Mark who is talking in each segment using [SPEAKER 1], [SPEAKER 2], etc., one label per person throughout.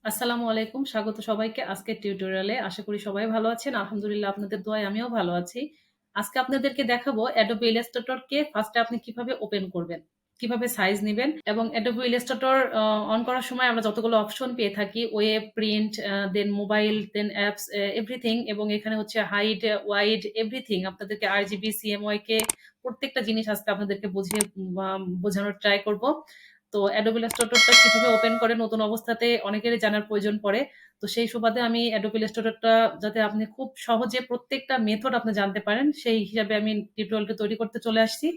[SPEAKER 1] আসসালামু আলাইকুম। স্বাগত সবাইকে আজকের টিউটোরিয়ালে। আশা করি সবাই ভালো আছেন। আলহামদুলিল্লাহ আপনাদের দোয়ায় আমিও ভালো আছি। আজকে আপনাদেরকে দেখাবো Adobe Illustrator কে ফার্স্ট এ আপনি কিভাবে ওপেন করবেন, কিভাবে সাইজ নিবেন এবং Adobe Illustrator অন করার সময় আমরা যতগুলো অপশন পেয়ে থাকি ওয়েব, প্রিন্ট, দেন মোবাইল, দেন অ্যাপস, এভরিথিং এবং এখানে হচ্ছে হাইড, ওয়াইড এভরিথিং আপনাদেরকে RGB, CMYK প্রত্যেকটা জিনিস আজকে আপনাদেরকে বুঝিয়ে বোঝানোর ট্রাই করব। তো Adobe Illustrator টা কিভাবে ওপেন করে নতুন অবস্থাতে অনেকেরই জানার প্রয়োজন পড়ে। তো সেই সুবাদে আমি Adobe Illustrator টা যাতে আপনি খুব সহজে প্রত্যেকটা মেথড আপনি জানতে পারেন সেই হিসাবে আমি টিউটোরিয়ালটা তৈরি করতে চলে আসছি।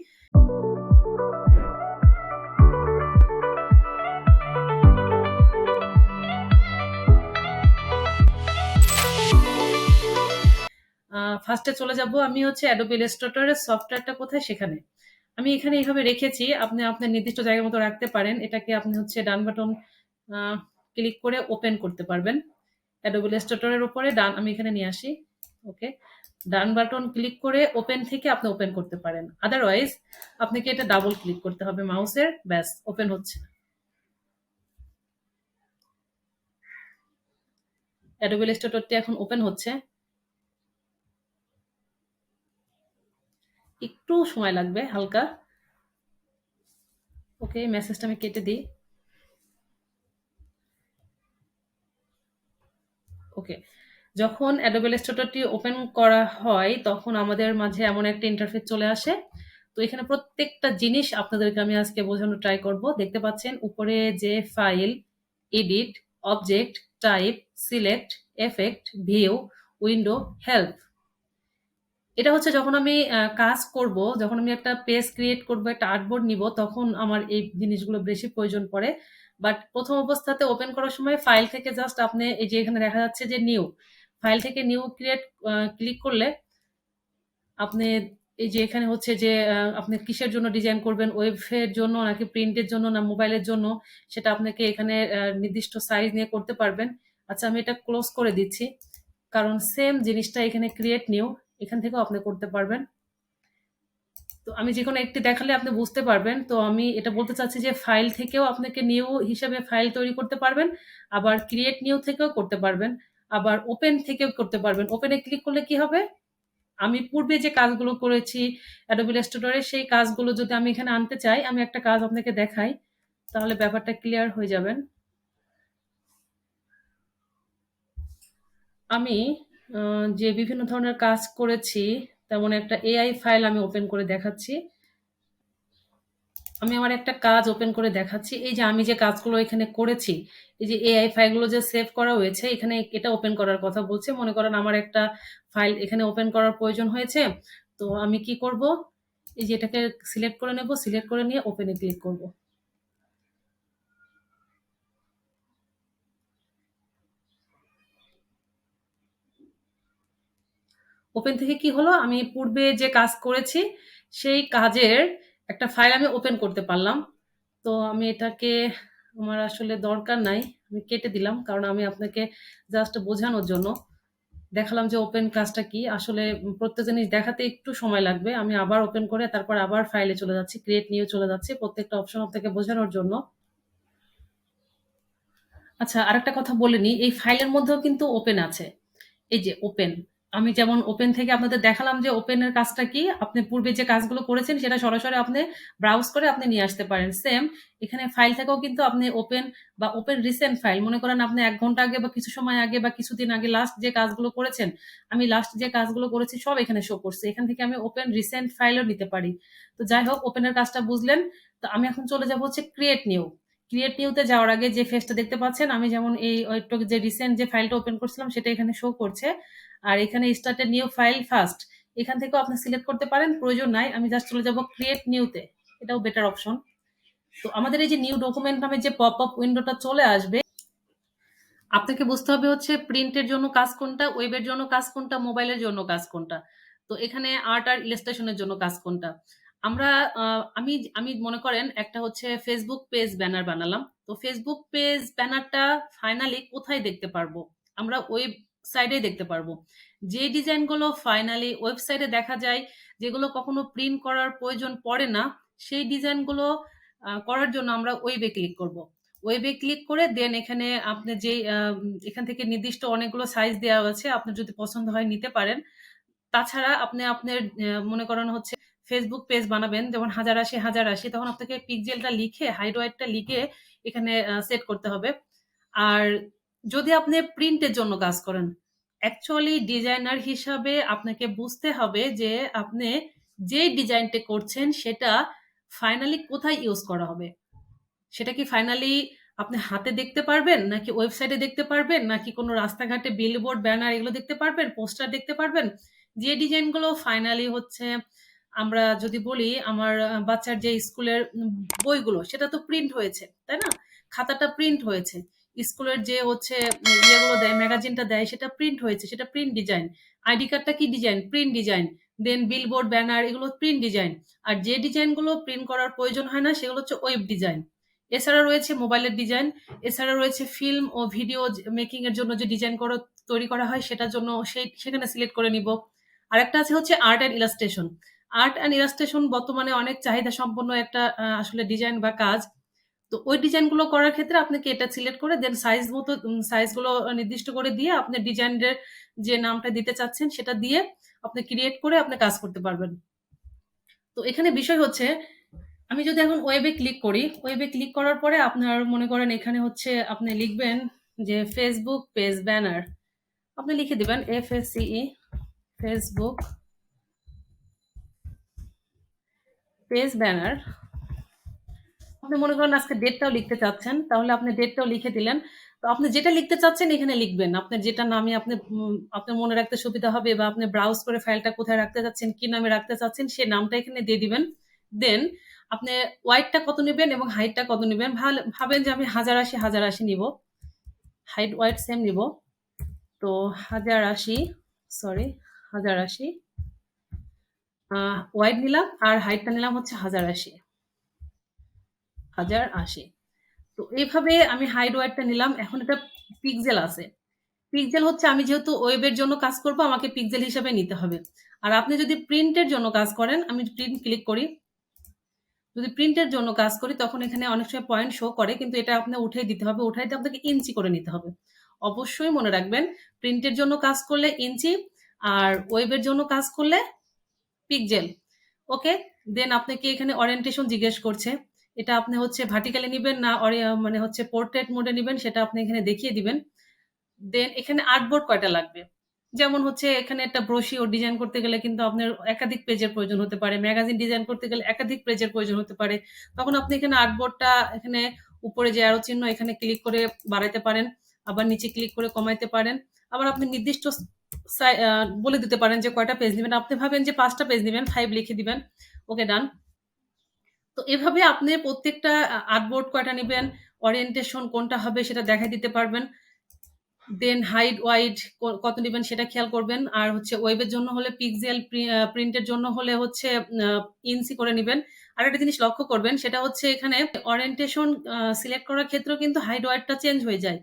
[SPEAKER 1] ফার্স্টে চলে যাব আমি হচ্ছে Adobe Illustrator এর সফটওয়্যারটা কোথায় সেখানে। আমি এখানে এইভাবে রেখেছি, আপনি আপনার নির্দিষ্ট জায়গার মতো রাখতে পারেন। এটাকে আপনি হচ্ছে ডান বাটন ক্লিক করে ওপেন করতে পারবেন। Adobe Illustrator এর উপরে ডান আমি এখানে নিয়ে আসি। ওকে। ডান বাটন ক্লিক করে ওপেন থেকে আপনি ওপেন করতে পারেন। আদারওয়াইজ আপনাকে এটা ডাবল ক্লিক করতে হবে মাউসের, ব্যাস ওপেন হচ্ছে। Adobe Illustrator টি এখন ওপেন হচ্ছে। একটু সময় লাগবে হালকা। ওকে, মেসেজটা আমি কেটে দিই। ওকে। যখন Adobe Illustrator টি ওপেন করা হয় তখন আমাদের মাঝে এমন একটা ইন্টারফেস চলে আসে। তো এখানে প্রত্যেকটা জিনিস আপনাদেরকে আমি আজকে বোঝানোর ট্রাই করব। দেখতে পাচ্ছেন উপরে যে file, edit, object, type, select, effect, view, window, help. এটা হচ্ছে যখন আমি কাজ করব, যখন আমি একটা পেজ ক্রিয়েট করব, একটা আর্টবোর্ড নিব, তখন আমার এই জিনিসগুলো বেশি প্রয়োজন পড়ে। বাট প্রথম অবস্থাতে ওপেন করার সময় ফাইল থেকে জাস্ট আপনি এই যে এখানে দেখা যাচ্ছে যে নিউ, ফাইল থেকে নিউ ক্রিয়েট ক্লিক করলে আপনি এই যে এখানে হচ্ছে যে আপনি কিসের জন্য ডিজাইন করবেন, ওয়েবের জন্য নাকি প্রিন্টের জন্য না মোবাইলের জন্য, সেটা আপনাকে এখানে নির্দিষ্ট সাইজ নিয়ে করতে পারবেন। আচ্ছা, আমি এটা ক্লোজ করে দিচ্ছি, কারণ সেম জিনিসটা এখানে ক্রিয়েট নিউ এখান থেকেও আপনি করতে পারবেন। তো আমি যেকোনো একটি দেখালে আপনি বুঝতে পারবেন। তো আমি এটা বলতে চাচ্ছি যে ফাইল থেকেও আপনাকে নিউ হিসেবে ফাইল তৈরি করতে পারবেন, আবার ক্রিয়েট নিউ থেকেও করতে পারবেন, আবার ওপেন থেকেও করতে পারবেন। ওপেনে ক্লিক করলে কি হবে, আমি পূর্বে যে কাজগুলো করেছি Adobe Illustrator এ সেই কাজগুলো যদি আমি এখানে আনতে চাই, আমি একটা কাজ আপনাকে দেখাই, তাহলে ব্যাপারটা ক্লিয়ার হয়ে যাবেন। আমি যে বিভিন্ন ধরনের কাজ করেছি তেমন একটা AI ফাইল আমি ওপেন করে দেখাচ্ছি। আমি আমার একটা কাজ ওপেন করে দেখাচ্ছি। এই যে আমি যে কাজগুলো এখানে করেছি, এই যে AI ফাইলগুলো যে সেভ করা হয়েছে, এখানে এটা ওপেন করার কথা বলছে। মনে করেন আমার একটা ফাইল এখানে ওপেন করার প্রয়োজন হয়েছে। তো আমি কি করব? এই যে এটাকে সিলেক্ট করে নেব, সিলেক্ট করে নিয়ে ওপেনে ক্লিক করব। ওপেন থেকে কি হলো? আমি পূর্বে যে কাজ করেছি, সেই কাজের একটা ফাইল আমি ওপেন করতে পারলাম। তো আমি এটাকে, আমার আসলে দরকার নাই। আমি কেটে দিলাম। কারণ আমি আপনাকে জাস্ট বোঝানোর জন্য দেখালাম যে ওপেন কাজটা কি। আসলে প্রত্যেক জিনিস দেখাতে একটু সময় লাগবে। আমি আবার ওপেন করে তারপর আবার ফাইলে চলে যাচ্ছি। ক্রিয়েট নিউ চলে যাচ্ছি। প্রত্যেকটা অপশন আপনাকে বোঝানোর জন্য। আচ্ছা, আরেকটা কথা বলে নিই। এই ফাইলের মধ্যেও কিন্তু ওপেন আছে। এই যে ওপেন, আমি যেমন ওপেন থেকে আপনাদের দেখালাম যে ওপেনের কাজটা কি, আপনি পূর্বে যে কাজগুলো করেছেন সেটা সরাসরি আপনি ব্রাউজ করে আপনি নিয়ে আসতে পারেন। সেম এখানে ফাইল থেকেও কিন্তু আপনি ওপেন বা ওপেন রিসেন্ট ফাইল, মনে করেন আপনি ১ ঘন্টা আগে বা কিছু সময় আগে বা কিছুদিন আগে লাস্ট যে কাজগুলো করেছেন, আমি লাস্ট যে কাজগুলো করেছি সব এখানে শো করছে। এখান থেকে আমি ওপেন রিসেন্ট ফাইলও নিতে পারি। তো যাই হোক, ওপেনের কাজটা বুঝলেন। তো আমি এখন চলে যাব হচ্ছে ক্রিয়েট নিউ। ক্রিয়েট নিউতে যাওয়ার আগে যে ফেজটা দেখতে পাচ্ছেন, আমি যেমন এই একটু যে রিসেন্ট যে ফাইলটা ওপেন করছিলাম সেটা এখানে শো করছে। আর এখানে start a new file first, এখান থেকেও আপনি সিলেক্ট করতে পারেন, প্রয়োজন নাই। আমি জাস্ট চলে যাব ক্রিয়েট নিউতে, এটাও বেটার অপশন। তো আমাদের এই যে নিউ ডকুমেন্ট নামে যে পপ আপ উইন্ডোটা চলে আসবে, আপনাকে বুঝতে হবে হচ্ছে প্রিন্টের জন্য কাজ কোনটা, ওয়েবের জন্য কাজ কোনটা, মোবাইলের জন্য কাজ কোনটা। তো এখানে আর্ট আর ইলাস্ট্রেশনের জন্য কাজ কোনটা। আমরা আমি আমি মনে করেন একটা হচ্ছে ফেসবুক পেজ ব্যানার বানালাম। তো ফেসবুক পেজ ব্যানারটা ফাইনালি কোথায় দেখতে পারবো? আমরা ওয়েবসাইটে দেখতে পারবো। যে ডিজাইনগুলো ফাইনালি ওয়েবসাইটে দেখা যায়, যেগুলো কখনো প্রিন্ট করার প্রয়োজন পড়ে না, সেই ডিজাইনগুলো করার জন্য আমরা ওয়েবে ক্লিক করব। ওয়েবে ক্লিক করে দেন এখানে আপনি যেই এখান থেকে নির্দিষ্ট অনেকগুলো সাইজ দেওয়া আছে। আপনার যদি পছন্দ হয় নিতে পারেন। তাছাড়া আপনি আপনার মনে করেন হচ্ছে Facebook পেজ বানাবেন যেমন 1080 1080 তখন আপনাকে পিক্সেলটা লিখে হাইট ওয়াইটটা লিখে এখানে সেট করতে হবে। আর যদি আপনি প্রিন্টের জন্য কাজ করেন, অ্যাকচুয়ালি ডিজাইনার হিসাবে আপনাকে বুঝতে হবে যে আপনি যেই ডিজাইনটা করছেন সেটা ফাইনালি কোথায় ইউজ করা হবে। সেটা কি ফাইনালি আপনি হাতে দেখতে পারবেন? নাকি ওয়েবসাইটে দেখতে পারবেন? নাকি কোনো রাস্তাঘাটে বিলবোর্ড, ব্যানার এগুলো দেখতে পারবেন? পোস্টার দেখতে পারবেন? যে ডিজাইনগুলো ফাইনালি হচ্ছে আমরা যদি বলি আমার বাচ্চার যে স্কুলের বইগুলো সেটা তো প্রিন্ট হয়েছে, তাই না? খাতাটা প্রিন্ট হয়েছে। স্কুলের যে হচ্ছে ইয়েগুলো দেয়, ম্যাগাজিনটা দেয় সেটা প্রিন্ট হয়েছে, সেটা প্রিন্ট ডিজাইন। আইডি কার্ডটা কি design? Print design. Then billboard, banner এগুলো প্রিন্ট ডিজাইন। আর যে ডিজাইনগুলো প্রিন্ট করার প্রয়োজন হয় না সেগুলো হচ্ছে ওয়েব ডিজাইন। এছাড়া রয়েছে মোবাইলের ডিজাইন, এছাড়া রয়েছে ফিল্ম ও ভিডিও মেকিং এর জন্য যে ডিজাইন তৈরি করা হয় সেটার জন্য সেখানে সিলেক্ট করে নিব। আরেকটা আছে হচ্ছে art and illustration. Art and illustration বর্তমানে অনেক চাহিদা সম্পন্ন একটা আসলে ডিজাইন বা কাজ। তো ওই ডিজাইনগুলো করার ক্ষেত্রে আপনাকে এটা সিলেক্ট করে দেন সাইজ মতো সাইজগুলো নির্দিষ্ট করে দিয়ে আপনি ডিজাইনের যে নামটা দিতে চাচ্ছেন সেটা দিয়ে আপনি ক্রিয়েট করে আপনি কাজ করতে পারবেন। তো এখানে বিষয় হচ্ছে আমি যদি এখন ওয়েবে ক্লিক করি, ওয়েবে ক্লিক করার পরে আপনার মনে করেন এখানে হচ্ছে আপনি লিখবেন যে ফেসবুক পেজ ব্যানার। আপনি লিখে দিবেন FACE ফেসবুক পেজ ব্যানার। আপনি মনে করেন আজকে ডেটটাও লিখতে চাচ্ছেন, তাহলে আপনি ডেটটাও লিখে দিলেন। তো আপনি যেটা লিখতে চাচ্ছেন এখানে লিখবেন। আপনার যেটা নামে আপনি আপনার মনে রাখতে সুবিধা হবে বা আপনি ব্রাউজ করে ফাইলটা কোথায় রাখতে চাচ্ছেন, কি নামে রাখতে চাচ্ছেন সেই নামটা এখানে দিয়ে দিবেন। দেন আপনি ওয়াইডটা কত নেবেন এবং হাইটটা কত নেবেন ভাবেন যে আমি 1080 1080 নিব, হাইট ওয়াইড সেম নিব। তো 1080 সরি 1080 ওয়াইড নিলাম আর হাইটটা নিলাম হচ্ছে 1080 1080। তো এইভাবে আমি হাইড ওয়াইডটা নিলাম। এখন এটা পিক্সেল আছে। পিক্সেল হচ্ছে আমি যেহেতু ওয়েবের জন্য কাজ করব আমাকে পিক্সেল হিসাবে নিতে হবে। আর আপনি যদি প্রিন্টের জন্য কাজ করেন, আমি প্রিন্ট ক্লিক করি। যদি প্রিন্টের জন্য কাজ করি তখন এখানে অনেক সময় পয়েন্ট শো করে, কিন্তু এটা আপনার উঠাই দিতে হবে। উঠাইতে আপনাকে ইঞ্চি করে নিতে হবে। অবশ্যই মনে রাখবেন প্রিন্টের জন্য কাজ করলে ইঞ্চি আর ওয়েবের জন্য কাজ করলে পিক্সেল। ওকে। দেন আপনাকে এখানে ওরিয়েন্টেশন জিজ্ঞেস করছে। এটা আপনি হচ্ছে ভার্টিক্যালি নিবেন না মানে হচ্ছে পোর্ট্রেট মোডে নিবেন সেটা আপনি এখানে দেখিয়ে দিবেন। দেন এখানে আর্টবোর্ড কয়টা লাগবে, যেমন হচ্ছে এখানে একটা ব্রোশিওর ডিজাইন করতে গেলে কিন্তু আপনার একাধিক পেজের প্রয়োজন হতে পারে, ম্যাগাজিন ডিজাইন করতে গেলে একাধিক পেজের প্রয়োজন হতে পারে। তখন আপনি এখানে আর্টবোর্ডটা এখানে উপরে যে অ্যারো চিহ্ন এখানে ক্লিক করে বাড়াইতে পারেন, আবার নিচে ক্লিক করে কমাইতে পারেন। আবার আপনি নির্দিষ্ট বলে দিতে পারেন যে কয়টা পেজ নেবেন। আপনি ভাবেন যে 5টা পেজ নেবেন, 5 লিখে দিবেন। ওকে, ডান। তো এভাবে আপনি প্রত্যেকটা আর্টবোর্ড কয়টা নেবেন, ওরিয়েন্টেশন কোনটা হবে সেটা দেখাই দিতে পারবেন। দেন হাইট ওয়াইড কত নেবেন সেটা খেয়াল করবেন। আর হচ্ছে ওয়েবের জন্য হলে পিক্সেল, প্রিন্টের জন্য হলে হচ্ছে ইঞ্চি করে নেবেন। আর একটা জিনিস লক্ষ্য করবেন সেটা হচ্ছে এখানে ওরিয়েন্টেশন সিলেক্ট করার ক্ষেত্রেও কিন্তু হাইট ওয়াইডটা চেঞ্জ হয়ে যায়।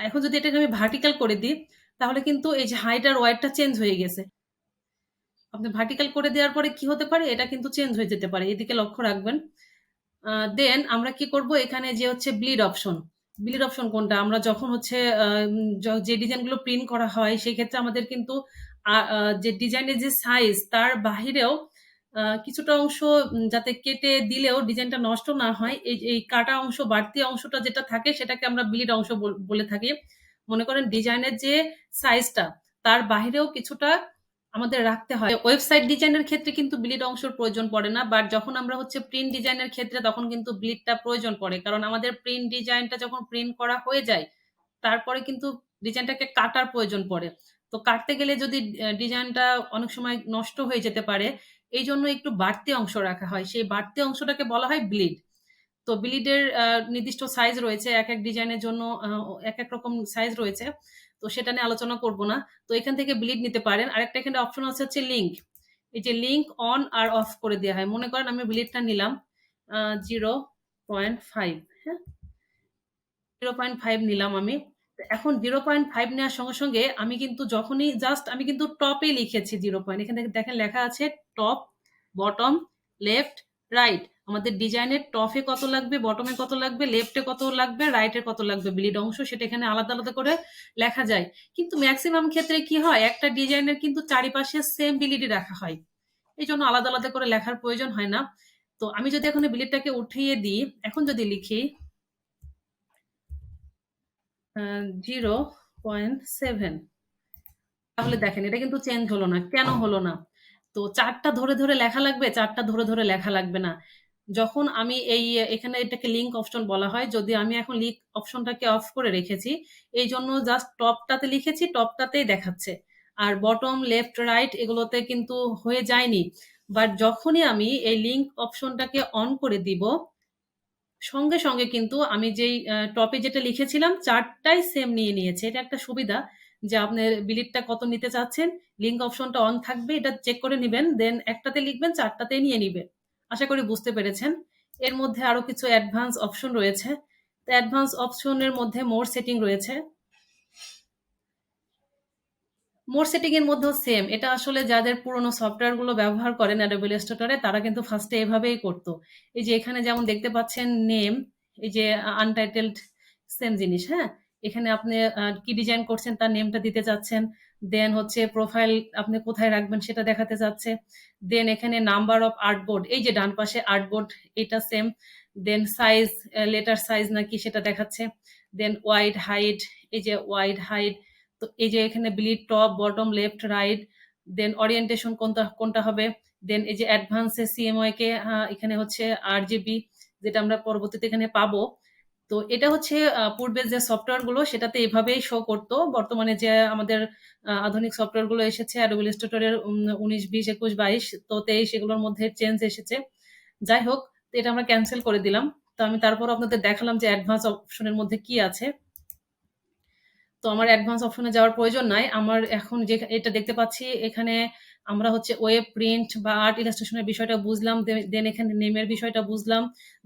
[SPEAKER 1] এখন যদি এটাকে আমি ভার্টিক্যাল করে দিই তাহলে কিন্তু এই যে হাইট আর ওয়াইডটা চেঞ্জ হয়ে গেছে। আপনি ভার্টিক্যাল করে দেওয়ার পরে কি হতে পারে, এটা কিন্তু চেঞ্জ হয়ে যেতে পারে, এদিকে লক্ষ্য রাখবেন। দেন আমরা কি করব এখানে যে হচ্ছে ব্লিড অপশন। ব্লিড অপশন কোনটা, আমরা যখন হচ্ছে যে ডিজাইনগুলো প্রিন্ট করা হয় সেই ক্ষেত্রে আমাদের কিন্তু যে ডিজাইনের যে সাইজ তার বাহিরেও কিছুটা অংশ যাতে কেটে দিলেও ডিজাইনটা নষ্ট না হয়, এই কাটা অংশ বাড়তি অংশটা যেটা থাকে সেটাকে আমরা ব্লিড অংশ বলে থাকি। মনে করেন ডিজাইনের যে সাইজটা তার বাহিরেও কিছুটা আমাদের রাখতে হয়। ওয়েবসাইট ডিজাইনের ক্ষেত্রে কিন্তু ব্লিড অংশের প্রয়োজন পড়ে না, বাট যখন আমরা হচ্ছে প্রিন্ট ডিজাইনের ক্ষেত্রে তখন কিন্তু ব্লিডটা প্রয়োজন পড়ে, কারণ আমাদের প্রিন্ট ডিজাইনটা যখন প্রিন্ট করা হয়ে যায় তারপরে কিন্তু ডিজাইনটাকে কাটার প্রয়োজন পড়ে। তো কাটতে গেলে যদি ডিজাইনটা অনেক সময় নষ্ট হয়ে যেতে পারে, এই জন্য একটু বাড়তি অংশ রাখা হয়, সেই বাড়তি অংশটাকে বলা হয় ব্লিড। তো ব্লিডের নির্দিষ্ট সাইজ রয়েছে, এক এক ডিজাইনের জন্য এক এক রকম সাইজ রয়েছে। তো সেটা নিয়ে আলোচনা করব না। তো এখান থেকে ব্লিড নিতে পারেন। আরেকটা এখানে অপশন আছে হচ্ছে লিঙ্ক। এই যে লিঙ্ক অন আর অফ করে দেওয়া হয়। মনে করেন আমি ব্লিডটা নিলাম 0.5, হ্যাঁ, 0.5 নিলাম আমি। এখন 0.5 নেওয়ার সঙ্গে সঙ্গে আমি কিন্তু যখনই জাস্ট আমি কিন্তু টপে লিখেছি 0 পয়েন্ট, এখানে দেখেন লেখা আছে টপ, বটম, লেফট, রাইট। আমাদের ডিজাইনের টপে কত লাগবে, বটমে কত লাগবে, লেফটে কত লাগবে, রাইটে কত লাগবে ব্লিড অংশ, সেটা এখানে আলাদা আলাদা করে লেখা যায়। কিন্তু ম্যাক্সিমাম ক্ষেত্রে কি হয়, একটা ডিজাইনের কিন্তু চারিপাশে সেম বিলিডি রাখা হয়, এই জন্য আলাদা আলাদা করে লেখার প্রয়োজন হয় না। তো আমি যদি এখন বিলিডটাকে উঠিয়ে দিই, এখন যদি লিখি 0.7, তাহলে দেখেন এটা কিন্তু চেঞ্জ হলো না। কেন হলো না? তো চারটা ধরে ধরে লেখা লাগবে, চারটা ধরে ধরে লেখা লাগবে না। যখন আমি এখানে এটাকে লিঙ্ক অপশন বলা হয়, যদি আমি এখন লিঙ্ক অপশনটাকে অফ করে রেখেছি, এই জন্য জাস্ট টপটাতে লিখেছি, টপটাতেই দেখাচ্ছে, আর বটম লেফট রাইট এগুলোতে কিন্তু হয়ে যায়নি। বাট যখনই আমি এই লিঙ্ক অপশনটাকে অন করে দিব, সঙ্গে সঙ্গে কিন্তু আমি যেই টপে যেটা লিখেছিলাম চারটাই সেম নিয়ে নিয়েছে। এটা একটা সুবিধা যে আপনার বিলিটটা কত নিতে চাচ্ছেন, লিঙ্ক অপশনটা অন থাকবে, এটা চেক করে নিবেন, দেন একটাতে লিখবেন, চারটাতেই নিয়ে নিবে। আশা করি বুঝতে পেরেছেন। এর মধ্যে আরো কিছু অ্যাডভান্স অপশন রয়েছে। তো অ্যাডভান্স অপশনের মধ্যে মোর সেটিং রয়েছে। মোড সেটিং এর মধ্যেও সেম। এটা আসলে যাদের পুরোনো সফটওয়্যার গুলো ব্যবহার করেন অ্যাডোবি ইলাস্ট্রেটরে, তারা কিন্তু ফার্স্টে এভাবেই করতো। এই যে এখানে যেমন দেখতে পাচ্ছেন নেম, এই যে আনটাইটেলড, সেম জিনিস, হ্যাঁ? এখানে আপনি কি ডিজাইন করছেন তার নেমটা দিতে চাচ্ছেন। দেন হচ্ছে প্রোফাইল আপনি কোথায় রাখবেন সেটা দেখাতে চাচ্ছে। দেন এখানে নাম্বার অফ আর্টবোর্ড, এই যে ডান পাশে আর্টবোর্ড, এটা সেম। দেন সাইজ, লেটার সাইজ নাকি সেটা দেখাচ্ছে। দেন ওয়াইড হাইট, এই যে ওয়াইড হাইট। তো এই যে এখানে bleed top bottom left right, then orientation কোনটা কোনটা হবে, দেন এই যে অ্যাডভান্সে সিএমওয়াই কে এখানে হচ্ছে RGB, যেটা আমরা পরবর্তীতে এখানে পাবো। তো এটা হচ্ছে পূর্বের যে সফটওয়্যার গুলো সেটাতে এভাবেই শো করতো। বর্তমানে যে আমাদের আধুনিক সফটওয়্যার গুলো এসেছে অ্যাডোবি ইলাস্ট্রেটরের 19, 20, 21, 22, তো 23, এগুলোর মধ্যে চেঞ্জ এসেছে। যাই হোক, তো এটা আমরা ক্যান্সেল করে দিলাম। তো আমি তারপর আপনাদের দেখালাম যে অ্যাডভান্স অপশনের মধ্যে কি আছে। তো আমার অ্যাডভান্স অপশনে যাওয়ার প্রয়োজন নাই। আমার এখন যে এটা দেখতে পাচ্ছি, এখানে আমরা হচ্ছে ওয়েব প্রিন্ট বা আর্ট ইলাস্ট্রেশনের বিষয়টা বুঝলাম, দেন এখানে নেমের বিষয়টা বুঝলাম,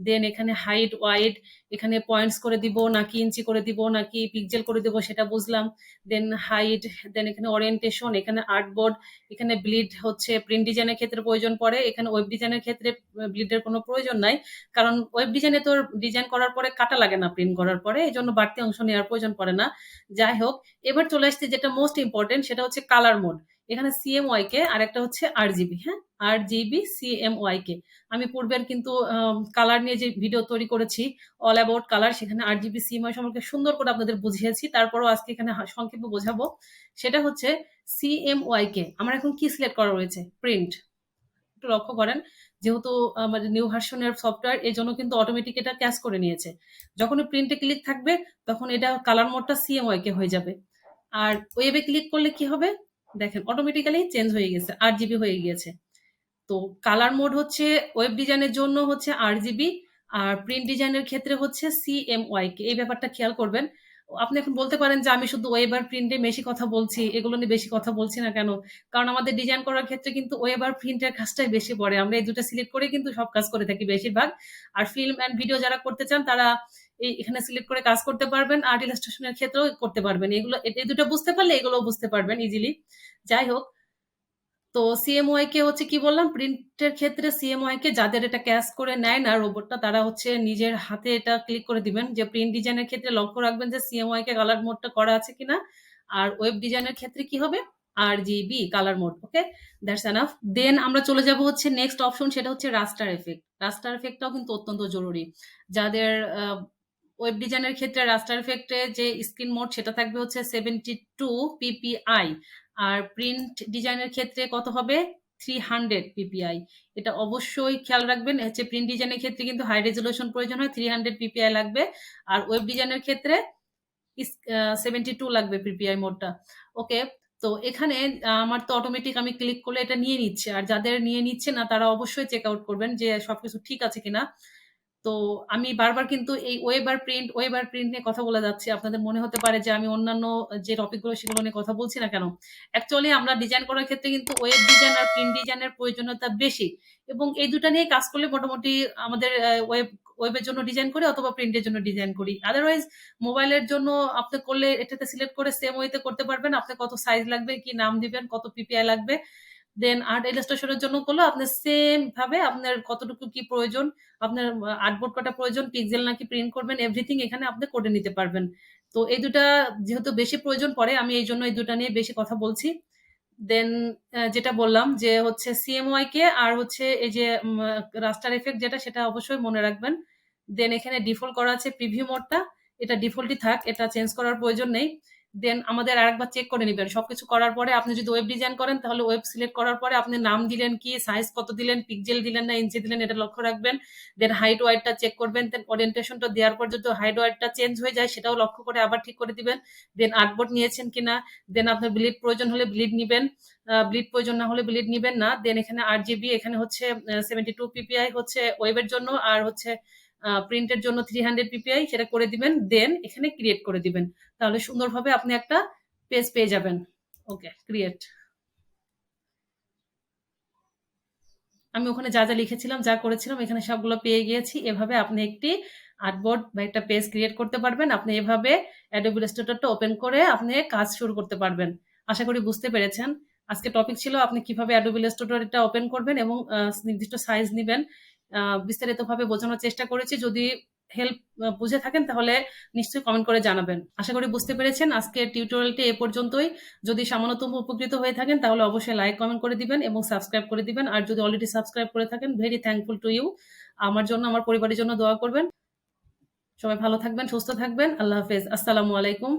[SPEAKER 1] দেন এখানে হাইট ওয়াইড, এখানে পয়েন্টস করে দিব নাকি ইঞ্চি করে দিব নাকি পিক্সেল করে দিব সেটা বুঝলাম। দেন হাইট, দেন এখানে ওরিয়েন্টেশন, এখানে আর্টবোর্ড, এখানে ব্লিড হচ্ছে প্রিন্ট ডিজাইনের ক্ষেত্রে প্রয়োজন পড়ে, এখানে ওয়েব ডিজাইনের ক্ষেত্রে ব্লিডের কোনো প্রয়োজন নাই, কারণ ওয়েব ডিজাইনে তো ডিজাইন করার পরে কাটা লাগে না প্রিন্ট করার পরে, এই জন্য বাড়তি অংশ নেওয়ার প্রয়োজন পড়ে না। যাই হোক, এবার চলে আসছে যেটা মোস্ট ইম্পর্টেন্ট, সেটা হচ্ছে কালার মোড। এখানে সিএমওয়াই কে আর একটা হচ্ছে RGB, হ্যাঁ, RGB CMYK। আমি পূর্বের কিন্তু কালার নিয়ে যে ভিডিও তৈরি করেছি অল অ্যাবাউট কালার, সেখানে RGB CMY সম্পর্কে সুন্দর করে আপনাদের বুঝিয়েছি, তারপরও আজকে এখানে সংক্ষেপে বোঝাবো। সেটা হচ্ছে CMYK। আমার এখন কি সিলেক্ট করা রয়েছে, প্রিন্ট। একটু লক্ষ্য করেন, যেহেতু আমাদের নিউ ভার্সনের সফটওয়্যার, এই জন্য কিন্তু অটোমেটিক এটা ক্যাচ করে নিয়েছে। যখনই প্রিন্টে ক্লিক থাকবে তখন এটা কালার মোডটা CMYK হয়ে যাবে। আর ওয়েবে ক্লিক করলে কি হবে, দেখেন অটোমেটিক্যালি চেঞ্জ হয়ে গেছে, RGB হয়ে গিয়েছে। তো কালার মোড হচ্ছে ওয়েব ডিজাইনের জন্য হচ্ছে RGB, আর প্রিন্ট ডিজাইনের ক্ষেত্রে হচ্ছে CMYK। এই ব্যাপারটা খেয়াল করবেন। আপনি এখন বলতে পারেন যে আমি শুধু ওয়েব আর প্রিন্টে বেশি কথা বলছি, এগুলো নিয়ে বেশি কথা বলছি না কেন? কারণ আমাদের ডিজাইন করার ক্ষেত্রে কিন্তু ওয়েব আর প্রিন্টের কাজটাই বেশি পড়ে। আমরা এই দুটো সিলেক্ট করে কিন্তু সব কাজ করে থাকি বেশিরভাগ। আর ফিল্ম অ্যান্ড ভিডিও যারা করতে চান তারা এখানে সিলেক্ট করে কাজ করতে পারবেন, আর্ট ইলাস্ট্রেশনের ক্ষেত্রেও করতে পারবেন। এগুলো এই দুটো বুঝতে পারলে এগুলো বুঝতে পারবেন ইজিলি। যাই হোক, তো সিএমওয়াই কে হচ্ছে কি বললাম, প্রিন্টের ক্ষেত্রে সিএমওয়াই কে যাদের এটা ক্যাশ করে নেয় না রোবটটা, তারা হচ্ছে নিজের হাতে এটা ক্লিক করে দিবেন। যে প্রিন্ট ডিজাইনের ক্ষেত্রে লক্ষ্য রাখবেন যে সিএমওয়াই কে কালার মোডটা করা আছে কিনা। আর ওয়েব ডিজাইনের ক্ষেত্রে কি হবে, RGB colour mode. Okay, that's enough. Then আমরা চলে যাব হচ্ছে নেক্সট অপশন, সেটা হচ্ছে রাস্টার এফেক্ট। রাস্টার এফেক্টটাও কিন্তু অত্যন্ত জরুরি। যাদের ওয়েব ডিজাইনের ক্ষেত্রে রাস্টার এফেক্টে যে স্ক্রিন মোড সেটা থাকবে হচ্ছে 72 ppi, আর প্রিন্ট ডিজাইনের ক্ষেত্রে কত হবে, 300 ppi। এটা অবশ্যই খেয়াল রাখবেন। হচ্ছে প্রিন্ট ডিজাইনের ক্ষেত্রে কিন্তু হাই রেজলিউশন প্রয়োজন হয়, 300 ppi লাগবে। আর ওয়েব ডিজাইনের ক্ষেত্রে 72 লাগবে পিপিআই মোডটা। ওকে, তো এখানে আমার তো অটোমেটিক আমি ক্লিক করলে এটা নিয়ে নিচ্ছে, আর যাদের নিয়ে নিচ্ছে না তারা অবশ্যই চেক আউট করবেন যে সবকিছু ঠিক আছে কিনা। তো আমি বারবার কিন্তু এই ওয়েব আর প্রিন্ট নিয়ে কথা বলে যাচ্ছি। আপনাদের মনে হতে পারে যে আমি অন্যান্য যে টপিকগুলো সেগুলো নিয়ে কথা বলছি না কেন। অ্যাকচুয়ালি আমরা ডিজাইন করার ক্ষেত্রে কিন্তু ওয়েব ডিজাইন আর প্রিন্ট ডিজাইনের প্রয়োজনীয়তা বেশি, এবং এই দুটা নিয়ে কাজ করলে মোটামুটি আমাদের ওয়েবের জন্য ডিজাইন করি অথবা প্রিন্টের জন্য ডিজাইন করি। আদারওয়াইজ মোবাইলের জন্য আপনি করলে এটাতে সিলেক্ট করে সেম ওয়েতে করতে পারবেন। আপনার কত সাইজ লাগবে, কি নাম দিবেন, কত পিপিআই লাগবে, দেন আর্ট ইলাস্ট্রেশনের জন্য করলেও আপনার সেম ভাবে আপনার কতটুকু কি প্রয়োজন, আপনার আর্টবোর্ড কটা প্রয়োজন, পিক্সেল নাকি প্রিন্ট করবেন, এভরিথিং এখানে আপনি করে নিতে পারবেন। তো এই দুটা যেহেতু বেশি প্রয়োজন পড়ে, আমি এই জন্য এই দুটা নিয়ে বেশি কথা বলছি। দেন যেটা বললাম যে হচ্ছে সিএমওয়াই কে আর হচ্ছে এই যে রাস্টার এফেক্ট যেটা, সেটা অবশ্যই মনে রাখবেন। দেন এখানে ডিফল্ট করা আছে প্রিভিউ মোডটা, এটা ডিফল্টই থাক, এটা চেঞ্জ করার প্রয়োজন নেই। দেন আমাদের আরেকবার চেক করে নেবেন সবকিছু করার পরে। আপনি যদি ওয়েব ডিজাইন করেন তাহলে ওয়েব সিলেক্ট করার পরে আপনি নাম দিলেন কি, সাইজ কত দিলেন, পিক্সেল দিলেন না ইঞ্চি দিলেন, এটা লক্ষ্য রাখবেন। দেন হাইট ওয়াইডটা চেক করবেন। দেন ওরিয়েন্টেশনটা দেওয়ার পর যদি হাইট ওয়াইডটা চেঞ্জ হয়ে যায় সেটাও লক্ষ্য করে আবার ঠিক করে দিবেন। দেন আর্টবোর্ড নিয়েছেন কিনা, দেন আপনার ব্লিড প্রয়োজন হলে ব্লিড নিবেন, ব্লিড প্রয়োজন না হলে ব্লিড নিবেন না। দেন এখানে 8 GB, এখানে হচ্ছে 72 PPI হচ্ছে ওয়েবের জন্য, আর হচ্ছে প্রিন্টের জন্য 300 PPI, সেটা করে দিবেন। দেন এখানে ক্রিয়েট করে দিবেন, তাহলে সুন্দরভাবে আপনি একটা পেজ পেয়ে যাবেন। ওকে, ক্রিয়েট। আমি ওখানে যা যা লিখেছিলাম, যা করেছিলাম, এখানে সবগুলো পেয়ে গিয়েছি। এভাবে আপনি একটি আর্টবোর্ড বা একটা পেজ ক্রিয়েট করতে পারবেন। আপনি এভাবে অ্যাডোবি ইলাস্ট্রেটরটা ওপেন করে আপনি কাজ শুরু করতে পারবেন। আশা করি বুঝতে পেরেছেন। আজকে টপিক ছিল আপনি কিভাবে অ্যাডোবি ইলাস্ট্রেটরটা ওপেন করবেন এবং নির্দিষ্ট সাইজ নিবেন। বিস্তারিতভাবে বোঝানোর চেষ্টা করেছি। যদি হেল্প বুঝে থাকেন তাহলে নিশ্চয়ই কমেন্ট করে জানাবেন। আশা করি বুঝতে পেরেছেন। আজকের টিউটোরিয়ালটি এ পর্যন্তই। যদি সামান্যতম উপকৃত হয়ে থাকেন তাহলে অবশ্যই লাইক কমেন্ট করে দিবেন এবং সাবস্ক্রাইব করে দিবেন। আর যদি অলরেডি সাবস্ক্রাইব করে থাকেন, ভেরি থ্যাঙ্কফুল টু ইউ। আমার জন্য, আমার পরিবারের জন্য দোয়া করবেন। সবাই ভালো থাকবেন, সুস্থ থাকবেন। আল্লাহ হাফেজ। আসসালামু আলাইকুম।